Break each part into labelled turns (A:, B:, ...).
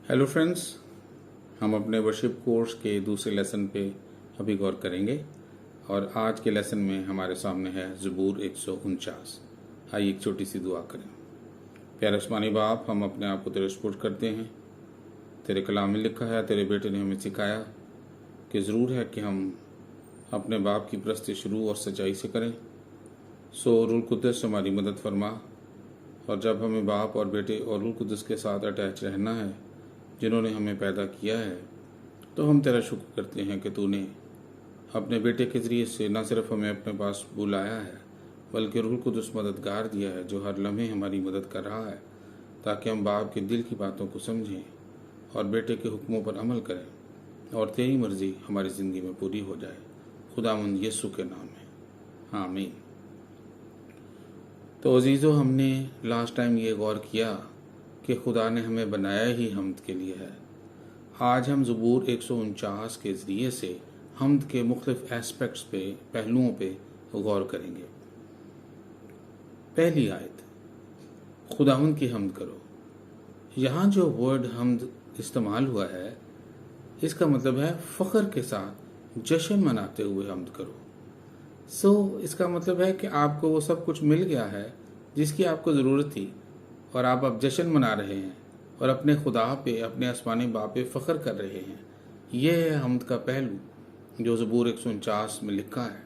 A: Hello friends, हम अपने worship course के दूसरे लेसन पे अभी गौर करेंगे और आज के लेसन में हमारे सामने है ज़बूर 149। आइए एक छोटी सी दुआ करें। प्यारे आसमानी बाप, हम अपने आप को तेरे सपुर्द करते हैं। तेरे कलाम में लिखा है, तेरे बेटे ने हमें सिखाया कि ज़रूर है कि हम अपने बाप की परस्ती शुरू और सच्चाई से करें। सो रूल कुद्दस हमारी मदद फरमा, और जब हमें बाप और बेटे और रूल कुद्दस के साथ अटैच रहना है जिन्होंने हमें पैदा किया है, तो हम तेरा शुक्र करते हैं कि तूने अपने बेटे के ज़रिए से न सिर्फ हमें अपने पास बुलाया है बल्कि रूह कुद्दस मददगार दिया है जो हर लम्हे हमारी मदद कर रहा है ताकि हम बाप के दिल की बातों को समझें और बेटे के हुक्मों पर अमल करें और तेरी मर्ज़ी हमारी ज़िंदगी में पूरी हो जाए। खुदावंद यीशु के नाम में आमीन। तो अजीज़ों, हमने लास्ट टाइम ये गौर किया कि खुदा ने हमें बनाया ही हम्द के लिए है। आज हम ज़बूर 149 के ज़रिए से हम्द के मुख्तलिफ एस्पेक्ट्स पे, पहलुओं पे गौर करेंगे। पहली आयत, खुदावंद की हम्द करो। यहाँ जो वर्ड हम्द इस्तेमाल हुआ है, इसका मतलब है फ़ख्र के साथ जश्न मनाते हुए हम्द करो। इसका मतलब है कि आपको वो सब कुछ मिल गया है जिसकी आपको ज़रूरत थी और आप अब जश्न मना रहे हैं और अपने खुदा पे, अपने आसमानी बाप पे फ़ख्र कर रहे हैं। ये है हम्द का पहलू जो ज़बूर 149 में लिखा है।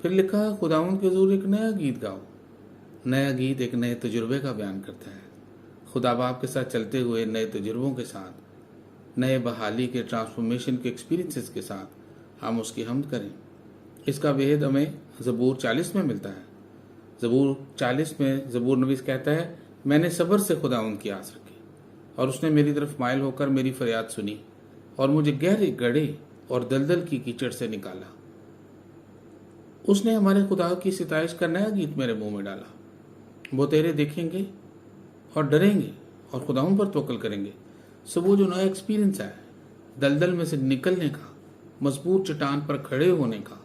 A: फिर लिखा है, खुदावंद के हुज़ूर एक नया गीत गाओ। नया गीत एक नए तजुर्बे का बयान करता है। खुदा बाप के साथ चलते हुए नए तजुर्बों के साथ, नए बहाली के, ट्रांसफॉर्मेशन के एक्सपीरियंसेस के साथ हम उसकी हम्द करें। इसका भेद हमें ज़बूर 40 में मिलता है। ज़बूर 40 में ज़बूर नवीस कहता है, मैंने सब्र से खुदावंद की आस रखी और उसने मेरी तरफ माइल होकर मेरी फरियाद सुनी और मुझे गहरे गड्ढे और दलदल की कीचड़ से निकाला। उसने हमारे खुदा की सिताइश का नया गीत मेरे मुंह में डाला। वो तेरे देखेंगे और डरेंगे और खुदावंद पर तवक्कुल करेंगे। वो जो नया एक्सपीरियंस है, दलदल में से निकलने का, मजबूत चट्टान पर खड़े होने का,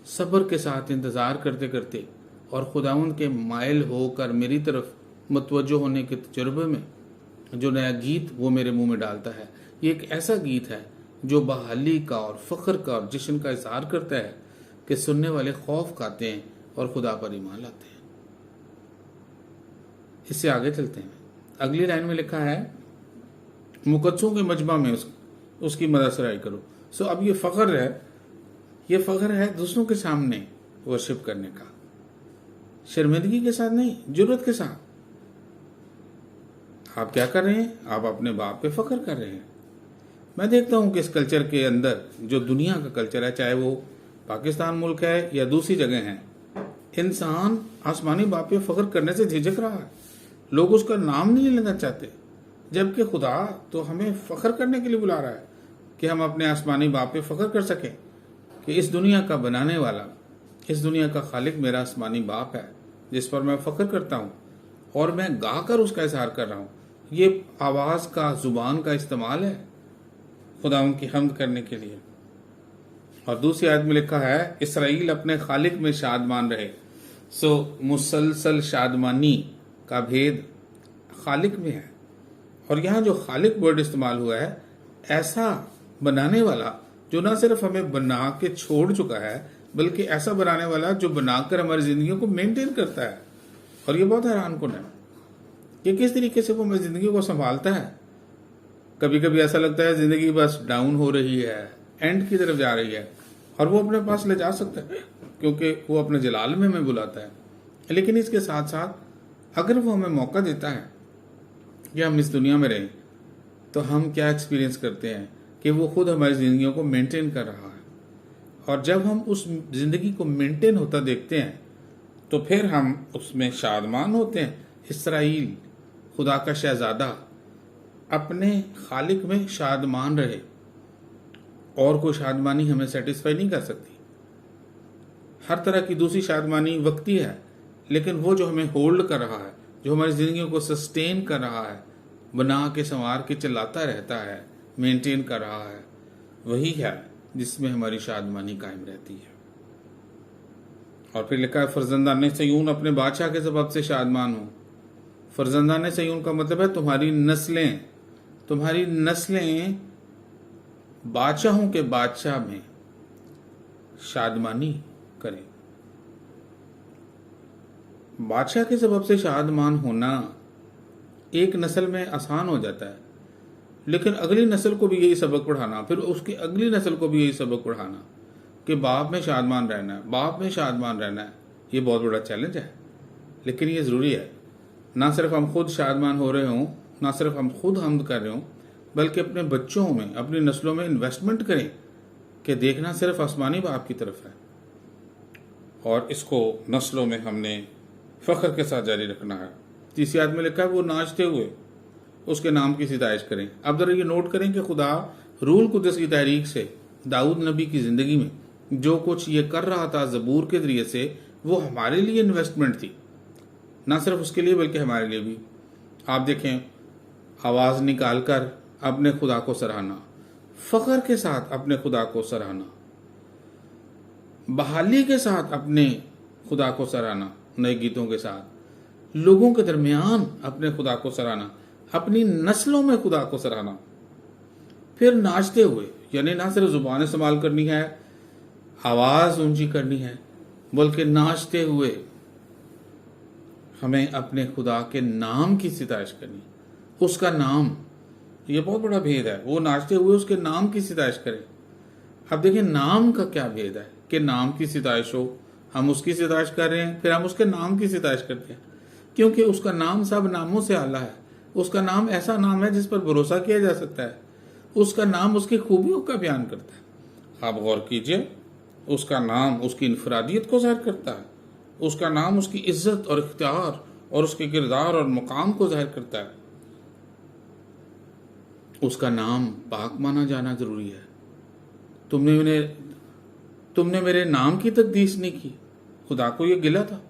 A: सब्र के साथ इंतज़ार करते करते और खुदावंद के माइल होकर मेरी तरफ मुतवज्जो होने के तजुर्बे में जो नया गीत वो मेरे मुंह में डालता है, ये एक ऐसा गीत है जो बहाली का और फ़ख्र का और जश्न का इजहार करता है कि सुनने वाले खौफ खाते हैं और खुदा पर ईमान लाते हैं। इससे आगे चलते हैं। अगली लाइन में लिखा है, मुकद्दसों के मजमा में उसकी मदद सराई करो। अब ये फ़ख्र है दूसरों के सामने वर्शिप करने का, शर्मिंदगी के साथ नहीं, जुर्रत के साथ। आप क्या कर रहे हैं? आप अपने बाप पे फ़ख्र कर रहे हैं। मैं देखता हूं कि इस कल्चर के अंदर, जो दुनिया का कल्चर है, चाहे वो पाकिस्तान मुल्क है या दूसरी जगह है, इंसान आसमानी बाप पे फ़ख्र करने से झिझक रहा है। लोग उसका नाम नहीं लेना चाहते, जबकि खुदा तो हमें फ़ख्र करने के लिए बुला रहा है कि हम अपने आसमानी बाप पे फ़ख्र कर सकें कि इस दुनिया का बनाने वाला, इस दुनिया का खालिक मेरा आसमानी बाप है जिस पर मैं फ़ख्र करता हूँ और मैं गाकर उसका इजहार कर रहा हूँ। ये आवाज़ का, ज़ुबान का इस्तेमाल है खुदा उनकी हम्द करने के लिए। और दूसरी आयत में लिखा है, इसराइल अपने खालिक में शादमान रहे। मुसलसल शादमानी का भेद खालिक में है। और यहाँ जो खालिक वर्ड इस्तेमाल हुआ है, ऐसा बनाने वाला जो ना सिर्फ हमें बना के छोड़ चुका है बल्कि ऐसा बनाने वाला जो बनाकर हमारी जिंदगी को मेंटेन करता है। और ये बहुत हैरानकुन है कि किस तरीके से वो हमारी जिंदगी को संभालता है। कभी कभी ऐसा लगता है जिंदगी बस डाउन हो रही है, एंड की तरफ जा रही है, और वो अपने पास ले जा सकता है क्योंकि वो अपने जलाल में हमें बुलाता है। लेकिन इसके साथ साथ अगर वो हमें मौका देता है कि हम इस दुनिया में रहें, तो हम क्या एक्सपीरियंस करते हैं कि वो खुद हमारी जिंदगियों को मेंटेन कर रहा है। और जब हम उस जिंदगी को मेंटेन होता देखते हैं तो फिर हम उसमें शादमान होते हैं। इसराइल, खुदा का शहजादा, अपने खालिक में शादमान रहे, और कोई शादमानी हमें सेटिस्फाई नहीं कर सकती। हर तरह की दूसरी शादमानी वक्ती है, लेकिन वो जो हमें होल्ड कर रहा है, जो हमारी जिंदगियों को सस्टेन कर रहा है, बना के संवार के चलाता रहता है, मेंटेन कर रहा है, वही है जिसमें हमारी शादमानी कायम रहती है। और फिर लिखा है, फर्जंदान सयून अपने बादशाह के सबब से शादमान हो। फर्जंदान सयून का मतलब है तुम्हारी नस्लें, तुम्हारी नस्लें बादशाहों के बादशाह में शादमानी करें। बादशाह के सबब से शादमान होना एक नस्ल में आसान हो जाता है, लेकिन अगली नस्ल को भी यही सबक पढ़ाना, फिर उसकी अगली नस्ल को भी यही सबक पढ़ाना कि बाप में शादमान रहना है, बाप में शादमान रहना है, ये बहुत बड़ा चैलेंज है। लेकिन ये ज़रूरी है, ना सिर्फ हम खुद शादमान हो रहे हों, ना सिर्फ हम खुद हमद कर रहे हों, बल्कि अपने बच्चों में, अपनी नस्लों में इन्वेस्टमेंट करें कि देखना सिर्फ आसमानी बाप की तरफ है, और इसको नस्लों में हमने फ़ख्र के साथ जारी रखना है। तीसरी आयत में लिखा है वो नाचते हुए उसके नाम की सिताइश करें। अब जरा ये नोट करें कि खुदा रूल कुदस की तहरीक से दाऊद नबी की ज़िंदगी में जो कुछ ये कर रहा था ज़बूर के ज़रिए से, वो हमारे लिए इन्वेस्टमेंट थी, ना सिर्फ उसके लिए बल्कि हमारे लिए भी। आप देखें, आवाज़ निकाल कर अपने खुदा को सराहना, फ़ख्र के साथ अपने खुदा को सराहना, बहाली के साथ अपने खुदा को सराहना, नए गीतों के साथ लोगों के दरमियान अपने खुदा को सराहना, अपनी नस्लों में खुदा को सराहना, फिर नाचते हुए, यानी ना सिर्फ जुबान इस्तेमाल करनी है, आवाज़ ऊंची करनी है, बल्कि नाचते हुए हमें अपने खुदा के नाम की सिताइश करनी। उसका नाम, ये बहुत बड़ा भेद है, वो नाचते हुए उसके नाम की सिताइश करें। अब देखिए नाम का क्या भेद है कि नाम की सिताइश हो, हम उसकी सिताइश कर रहे हैं, फिर हम उसके नाम की सिताइश करते हैं, क्योंकि उसका नाम सब नामों से आला है। उसका नाम ऐसा नाम है जिस पर भरोसा किया जा सकता है। उसका नाम उसकी खूबियों का बयान करता है। आप गौर कीजिए, उसका नाम उसकी इनफरादियत को ज़ाहिर करता है, उसका नाम उसकी इज्जत और इख्तियार और उसके किरदार और मुकाम को ज़ाहिर करता है। उसका नाम पाक माना जाना जरूरी है। तुमने मेरे नाम की तकदीस नहीं की। खुदा को ये गिला था,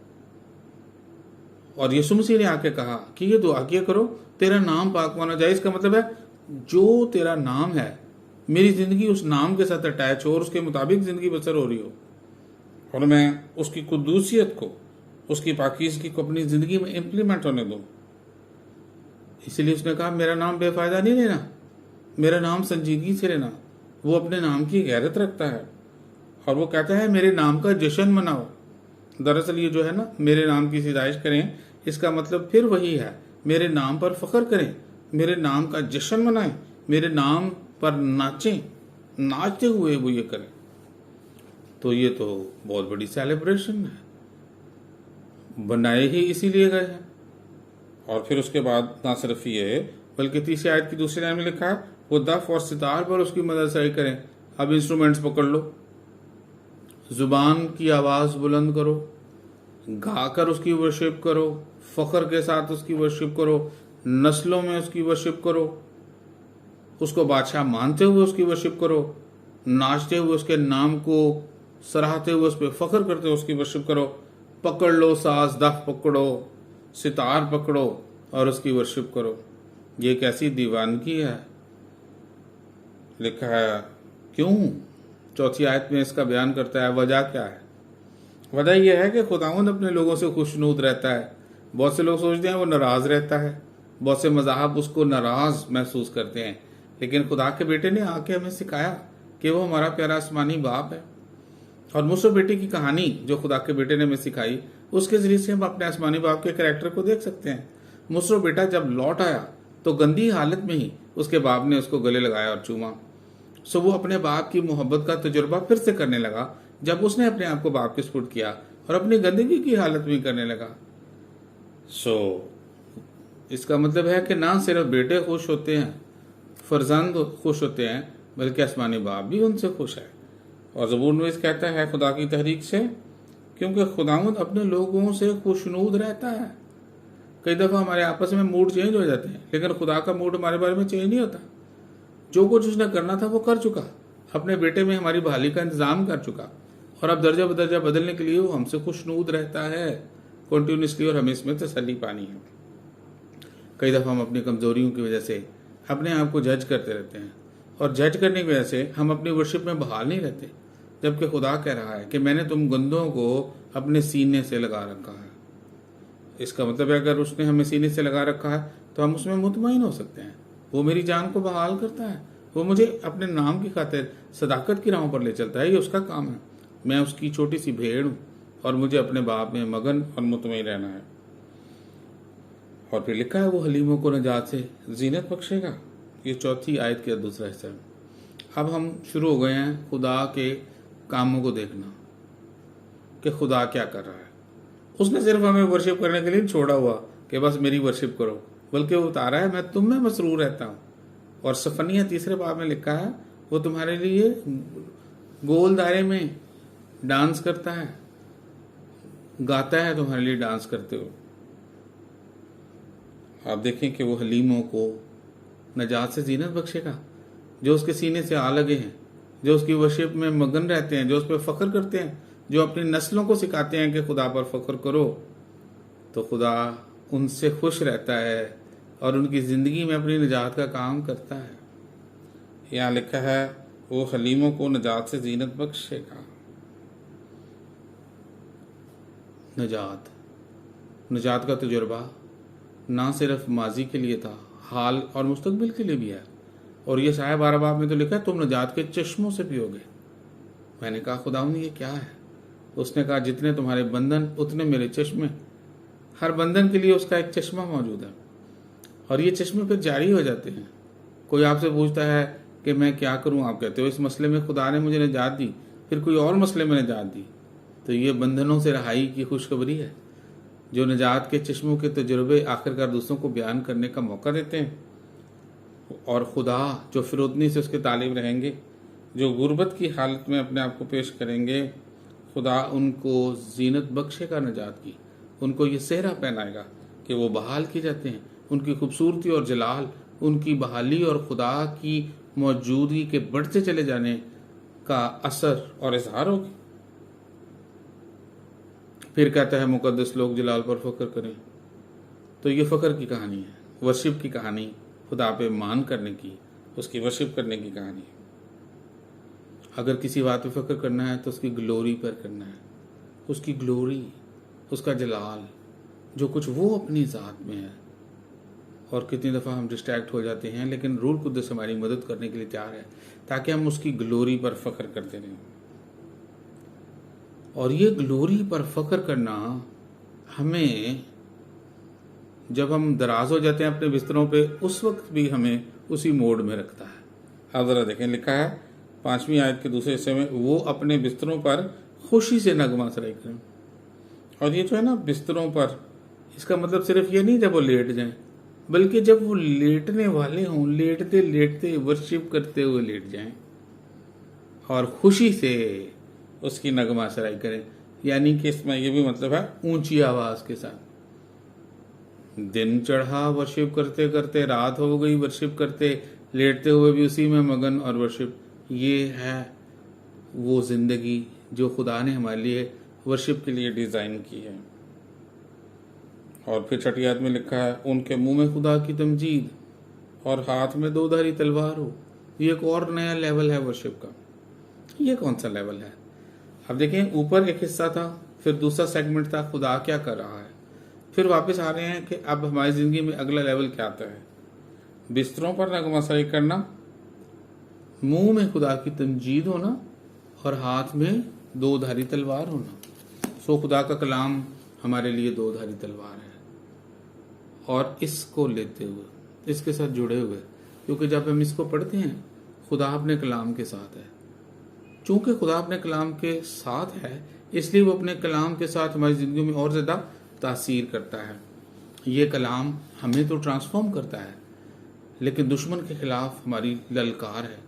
A: और यीशु मसीह ने आके कहा कि ये दुआ किया करो तेरा नाम पाक माना जाए। इसका मतलब है जो तेरा नाम है, मेरी जिंदगी उस नाम के साथ अटैच हो और उसके मुताबिक जिंदगी बसर हो रही हो, और मैं उसकी कुद्दूसियत को, उसकी पाकीज़गी को अपनी जिंदगी में इम्प्लीमेंट होने दूं। इसलिए उसने कहा मेरा नाम बेफायदा नहीं लेना, मेरा नाम संजीदगी से लेना। वो अपने नाम की गैरत रखता है, और वो कहता है मेरे नाम का जश्न मनाओ। दरअसल ये जो है ना, मेरे नाम की सिताइश करें, इसका मतलब फिर वही है, मेरे नाम पर फख्र करें, मेरे नाम का जश्न मनाएं, मेरे नाम पर नाचें, नाचते हुए वो ये करें। तो ये तो बहुत बड़ी सेलिब्रेशन है, बनाए ही इसीलिए गए हैं। और फिर उसके बाद ना सिर्फ ये, बल्कि तीसरी आयत की दूसरी लाइन में लिखा है वो दफ और सितार पर उसकी मदद से करें। अब इंस्ट्रूमेंट्स पकड़ लो, जुबान की आवाज़ बुलंद करो, गाकर उसकी वर्शिप करो, फ़ख्र के साथ उसकी वर्शिप करो, नस्लों में उसकी वर्शिप करो, उसको बादशाह मानते हुए उसकी वर्शिप करो, नाचते हुए उसके नाम को सराहते हुए उस पर फ़ख्र करते हुए उसकी वर्शिप करो। पकड़ लो साज, दफ पकड़ो, सितार पकड़ो और उसकी वर्शिप करो। ये कैसी दीवानगी है। लिखा है क्यों, चौथी आयत में इसका बयान करता है। वजह क्या है? वजह यह है कि खुदावंद अपने लोगों से खुशनूद रहता है। बहुत से लोग सोचते हैं वो नाराज़ रहता है, बहुत से मज़ाहब उसको नाराज़ महसूस करते हैं, लेकिन खुदा के बेटे ने आके हमें सिखाया कि वो हमारा प्यारा आसमानी बाप है। और मूसा बेटे की कहानी जो खुदा के बेटे ने हमें सिखाई, उसके ज़रिए से हम अपने आसमानी बाप के कैरेक्टर को देख सकते हैं। मूसा बेटा जब लौट आया तो गंदी हालत में ही उसके बाप ने उसको गले लगाया और चूमा। सो वो अपने बाप की मोहब्बत का तजुर्बा फिर से करने लगा जब उसने अपने आप को बाप के सुपुर्द किया और अपनी गंदगी की हालत में करने लगा। सो इसका मतलब है कि ना सिर्फ बेटे खुश होते हैं, फर्जंद खुश होते हैं, बल्कि आसमानी बाप भी उनसे खुश है। और ज़बूर नवीस कहता है खुदा की तहरीक से, क्योंकि खुदावंद अपने लोगों से खुशनूद रहता है। कई दफ़ा हमारे आपस में मूड चेंज हो जाते हैं, लेकिन खुदा का मूड हमारे बारे में चेंज नहीं होता। जो कुछ उसने करना था वो कर चुका, अपने बेटे में हमारी बहाली का इंतज़ाम कर चुका, और अब दर्जा बदर्जा बदलने के लिए वो हमसे खुशनूद रहता है कॉन्टीन्यूसली, और हमें इसमें तसल्ली पानी है। कई दफ़ा हम अपनी कमज़ोरियों की वजह से अपने आप को जज करते रहते हैं, और जज करने की वजह से हम अपनी वर्शिप में बहाल नहीं रहते, जबकि खुदा कह रहा है कि मैंने तुम गंदों को अपने सीने से लगा रखा है। इसका मतलब है अगर उसने हमें सीने से लगा रखा है तो हम उसमें मुतमईन हो सकते हैं। वो मेरी जान को बहाल करता है, वो मुझे अपने नाम की खातिर सदाकत की राहों पर ले चलता है। ये उसका काम है। मैं उसकी छोटी सी भेड़ हूँ और मुझे अपने बाप में मगन और मुतमईन रहना है। और फिर लिखा है वो हलीमों को नजात से जीनत बख्शेगा। ये चौथी आयत का दूसरा हिस्सा है। अब हम शुरू हो गए हैं खुदा के कामों को देखना कि खुदा क्या कर रहा है। उसने सिर्फ हमें वर्शिप करने के लिए छोड़ा हुआ कि बस मेरी वर्शिप करो, बल्कि वो बता रहा है मैं तुम में मसरूर रहता हूँ। और सफनिया तीसरे बाब में लिखा है वो तुम्हारे लिए गोल दायरे में डांस करता है, गाता है तुम्हारे लिए डांस करते हो। आप देखें कि वो हलीमों को नजात से जीनत बख्शेगा, जो उसके सीने से आ लगे हैं, जो उसकी वर्शिप में मगन रहते हैं, जो उस पर फख्र करते हैं, जो अपनी नस्लों को सिखाते हैं कि खुदा पर फख्र करो। तो खुदा उनसे खुश रहता है और उनकी ज़िंदगी में अपनी निजात का काम करता है। यहाँ लिखा है वो हलीमों को नजात से जीनत बख्शेगा। नजात का तजुर्बा ना सिर्फ माजी के लिए था, हाल और मुस्तकबिल के लिए भी है। और ये शायद 12 बाब में तो लिखा है तुम नजात के चश्मों से पियोगे। मैंने कहा खुदावंद ये क्या है? उसने कहा जितने तुम्हारे बंधन उतने मेरे चश्मे। हर बंधन के लिए उसका एक चश्मा मौजूद है और ये चश्मे फिर जारी हो जाते हैं। कोई आपसे पूछता है कि मैं क्या करूं, आप कहते हो इस मसले में खुदा ने मुझे निजात दी, फिर कोई और मसले में निजात दी। तो ये बंधनों से रहाई की खुशखबरी है। जो निजात के चश्मों के तजुर्बे आखिरकार दूसरों को बयान करने का मौका देते हैं। और खुदा जो फिरोदनी से उसके तालिब रहेंगे, जो गुर्बत की हालत में अपने आप को पेश करेंगे, खुदा उनको जीनत बख्शेगा निजात की। उनको ये सेहरा पहनाएगा कि वो बहाल किए जाते हैं। उनकी खूबसूरती और जलाल, उनकी बहाली और खुदा की मौजूदगी के बढ़ते चले जाने का असर और इजहार होगी। फिर कहता है मुकद्दस लोग जलाल पर फख्र करें। तो ये फ़ख्र की कहानी है, वर्शिप की कहानी, खुदा पे मान करने की, उसकी वर्शिप करने की कहानी है। अगर किसी बात पे फ़ख्र करना है तो उसकी ग्लोरी पर करना है। उसकी ग्लोरी, उसका जलाल, जो कुछ वो अपनी ज़ात में है। और कितनी दफ़ा हम डिस्ट्रैक्ट हो जाते हैं, लेकिन रूह कुद्दस हमारी मदद करने के लिए तैयार है ताकि हम उसकी ग्लोरी पर फ़ख्र करते रहें। और ये ग्लोरी पर फ़ख्र करना हमें, जब हम दराज हो जाते हैं अपने बिस्तरों पे, उस वक्त भी हमें उसी मोड में रखता है। आप ज़रा देखें, लिखा है 5वीं आयत के दूसरे हिस्से में वो अपने बिस्तरों पर खुशी से नगमा सराई करें। और ये जो है ना बिस्तरों पर, इसका मतलब सिर्फ ये नहीं जब वो लेट जाएं, बल्कि जब वो लेटने वाले हों, लेटते लेटते वर्शिप करते हुए लेट जाएं और खुशी से उसकी नगमा सराई करें। यानी कि इसमें यह भी मतलब है ऊंची आवाज के साथ। दिन चढ़ा वर्शिप करते करते, रात हो गई वर्शिप करते, लेटते हुए भी उसी में मगन और वर्शिप। ये है वो जिंदगी जो खुदा ने हमारे लिए वर्शिप के लिए डिजाइन की है। और फिर 6ठी आयत में लिखा है उनके मुंह में खुदा की तमजीद और हाथ में 2 धारी तलवार हो। ये एक और नया लेवल है वर्शिप का। ये कौन सा लेवल है? अब देखें, ऊपर एक हिस्सा था, फिर दूसरा सेगमेंट था खुदा क्या कर रहा है, फिर वापस आ रहे हैं कि अब हमारी जिंदगी में अगला लेवल क्या आता है। बिस्तरों पर नगमासाई करना, मुंह में खुदा की तमजीद होना और हाथ में 2 धारी तलवार होना। सो खुदा का कलाम हमारे लिए 2 धारी तलवार है। और इसको लेते हुए, इसके साथ जुड़े हुए, क्योंकि जब हम इसको पढ़ते हैं खुदा अपने कलाम के साथ है। चूंकि खुदा अपने कलाम के साथ है, इसलिए वो अपने कलाम के साथ हमारी जिंदगी में और ज्यादा तासीर करता है। ये कलाम हमें तो ट्रांसफॉर्म करता है, लेकिन दुश्मन के खिलाफ हमारी ललकार है,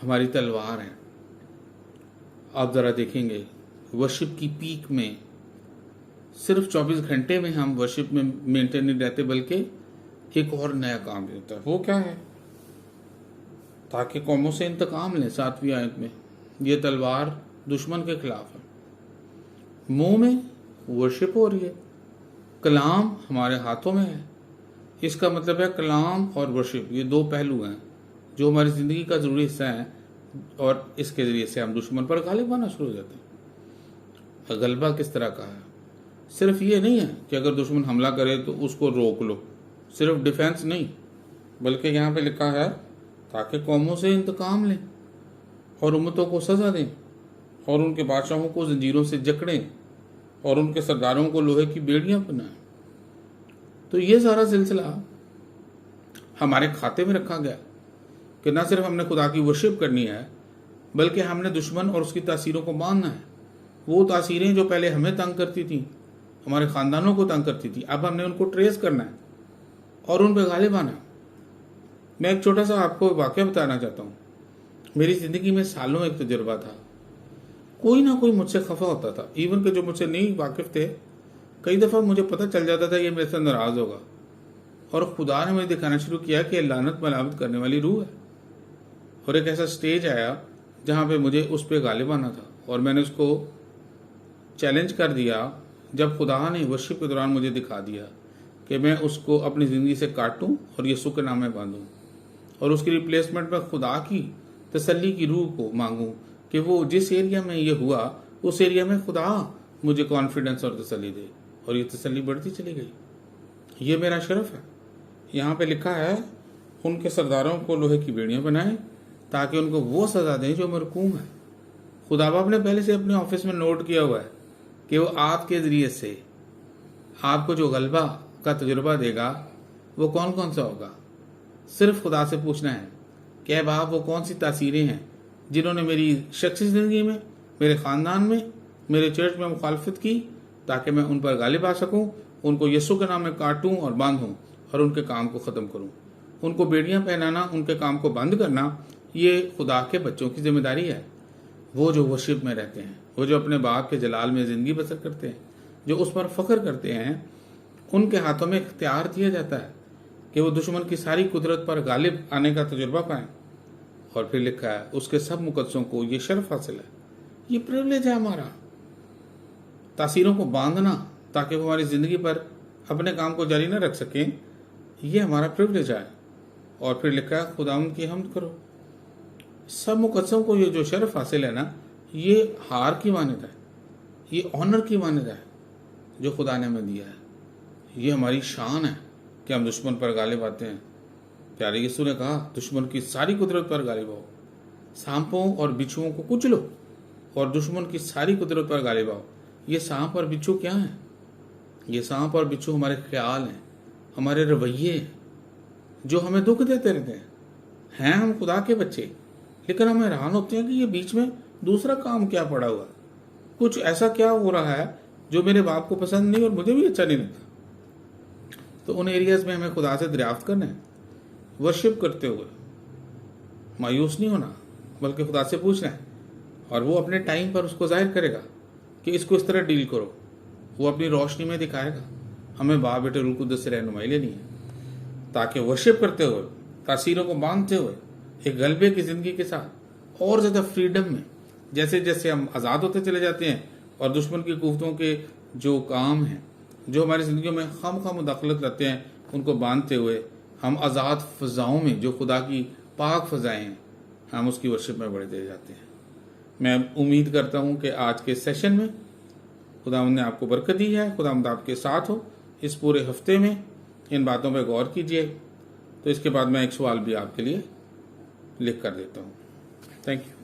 A: हमारी तलवार है। आप जरा देखेंगे वर्शिप की पीक में सिर्फ 24 घंटे में हम वर्शिप में मेंटेन नहीं रहते, बल्कि एक और नया काम भी होता है। वो क्या है? ताकि कौमों से इंतकाम लें। 7वीं आयत में ये तलवार दुश्मन के खिलाफ है। मुंह में वर्शिप हो रही है, कलाम हमारे हाथों में है। इसका मतलब है कलाम और वर्शिप ये 2 पहलू हैं जो हमारी जिंदगी का जरूरी हिस्सा है, और इसके जरिए से हम दुश्मन पर गालिब आना शुरू हो जाते हैं। गलबा किस तरह का है? सिर्फ ये नहीं है कि अगर दुश्मन हमला करे तो उसको रोक लो, सिर्फ डिफेंस नहीं, बल्कि यहाँ पे लिखा है ताकि कौमों से इंतकाम लें और उम्मतों को सज़ा दें और उनके बादशाहों को जंजीरों से जकड़ें और उनके सरदारों को लोहे की बेड़ियां पहनाएं। तो ये सारा सिलसिला हमारे खाते में रखा गया कि न सिर्फ हमने खुदा की वर्शिप करनी है, बल्कि हमने दुश्मन और उसकी तासीरों को मानना है। वो तासीरें जो पहले हमें तंग करती थी, हमारे ख़ानदानों को तंग करती थी, अब हमने उनको ट्रेस करना है और उन पर गालिब आना है। मैं एक छोटा सा आपको वाक़या बताना चाहता हूँ। मेरी ज़िंदगी में सालों एक तजुर्बा था। कोई ना कोई मुझसे खफा होता था, इवन के जो मुझसे नहीं वाकिफ़ थे, कई दफ़ा मुझे पता चल जाता था ये मेरे से नाराज़ होगा, और खुदा ने मुझे दिखाना शुरू किया कि लानत मलामत करने वाली रूह है। और एक ऐसा स्टेज आया जहाँ पे मुझे उस पर गालिब आना था, और मैंने उसको चैलेंज कर दिया जब खुदा ने वर्शिप के दौरान मुझे दिखा दिया कि मैं उसको अपनी ज़िंदगी से काटूं और यीशु के नाम में बांधूं, और उसकी रिप्लेसमेंट में खुदा की तसल्ली की रूह को मांगूं कि वो जिस एरिया में ये हुआ उस एरिया में खुदा मुझे कॉन्फिडेंस और तसल्ली दे। और ये तसल्ली बढ़ती चली गई। ये मेरा शरफ है। यहाँ पे लिखा है उनके सरदारों को लोहे की बेड़ियां बनाएं ताकि उनको वो सज़ा दें जो मरकूम है। खुदा बाप ने पहले से अपने ऑफिस में नोट किया हुआ है कि वो आपके ज़रिए से आपको जो गलबा का तजुर्बा देगा वो कौन कौन सा होगा। सिर्फ खुदा से पूछना है कि अब आप वो कौन सी तासीरें हैं जिन्होंने मेरी शख्सी ज़िंदगी में, मेरे ख़ानदान में, मेरे चर्च में मुखालफत की, ताकि मैं उन पर गालिब आ सकूं, उनको यीशु के नाम में काटूं और बांधूं और उनके काम को ख़त्म करूं। उनको बेड़ियां पहनाना, उनके काम को बंद करना, ये खुदा के बच्चों की जिम्मेदारी है। वो जो वर्शिप में रहते हैं, वो जो अपने बाप के जलाल में ज़िंदगी बसर करते हैं, जो उस पर फ़ख्र करते हैं, उनके हाथों में इख्तियार दिया जाता है कि वो दुश्मन की सारी कुदरत पर गालिब आने का तजुर्बा पाएं। और फिर लिखा है उसके सब मुकद्दसों को ये शर्फ हासिल है, ये प्रिविलेज है हमारा, तासीरों को बांधना ताकि वो हमारी ज़िंदगी पर अपने काम को जारी न रख सकें। ये हमारा प्रिविलेज है। और फिर लिखा है खुदावंद की हमद करो। सब मुकद्दसों को ये जो शर्फ हासिल है ना, ये हार की मान्यता है, ये ऑनर की मान्यता है जो खुदा ने हमें दिया है। ये हमारी शान है कि हम दुश्मन पर गालिब आते हैं। प्यारे यीशु ने कहा दुश्मन की सारी कुदरत पर गालिब आओ, सांपों और बिच्छुओं को कुचलो और दुश्मन की सारी कुदरत पर गालिब आओ। ये सांप और बिच्छू क्या है? ये सांप और बिच्छू हमारे ख्याल हैं, हमारे रवैये हैं जो हमें दुख देते रहते हैं। हम खुदा के बच्चे, लेकिन हम हैरान होते हैं कि ये बीच में दूसरा काम क्या पड़ा हुआ, कुछ ऐसा क्या हो रहा है जो मेरे बाप को पसंद नहीं और मुझे भी अच्छा नहीं लगता। तो उन एरियाज में हमें खुदा से दरियाफ्त करना है, वर्शिप करते हुए मायूस नहीं होना, बल्कि खुदा से पूछना है, और वो अपने टाइम पर उसको जाहिर करेगा कि इसको इस तरह डील करो। वो अपनी रोशनी में दिखाएगा। हमें बाप बेटे रूह कुद्दस से रहनुमाई लेनी है ताकि वर्शिप करते हुए, तासीरों को बांधते हुए, एक गलबे की ज़िंदगी के साथ और ज़्यादा फ्रीडम में, जैसे जैसे हम आज़ाद होते चले जाते हैं और दुश्मन की कुव्वतों के जो काम हैं जो हमारी ज़िंदगी में खामखा मुदाखलत करते हैं, उनको बांधते हुए हम आज़ाद फ़ज़ाओं में, जो खुदा की पाक फ़ज़ाएँ हैं, हम उसकी वर्शिप में बढ़ते जाते हैं। मैं उम्मीद करता हूँ कि आज के सेशन में खुदावंद ने आपको बरकत दी है। खुदावंद आपके साथ हो। इस पूरे हफ्ते में इन बातों पर गौर कीजिए। तो इसके बाद मैं एक सवाल भी आपके लिए लिख कर देता हूँ। Thank you.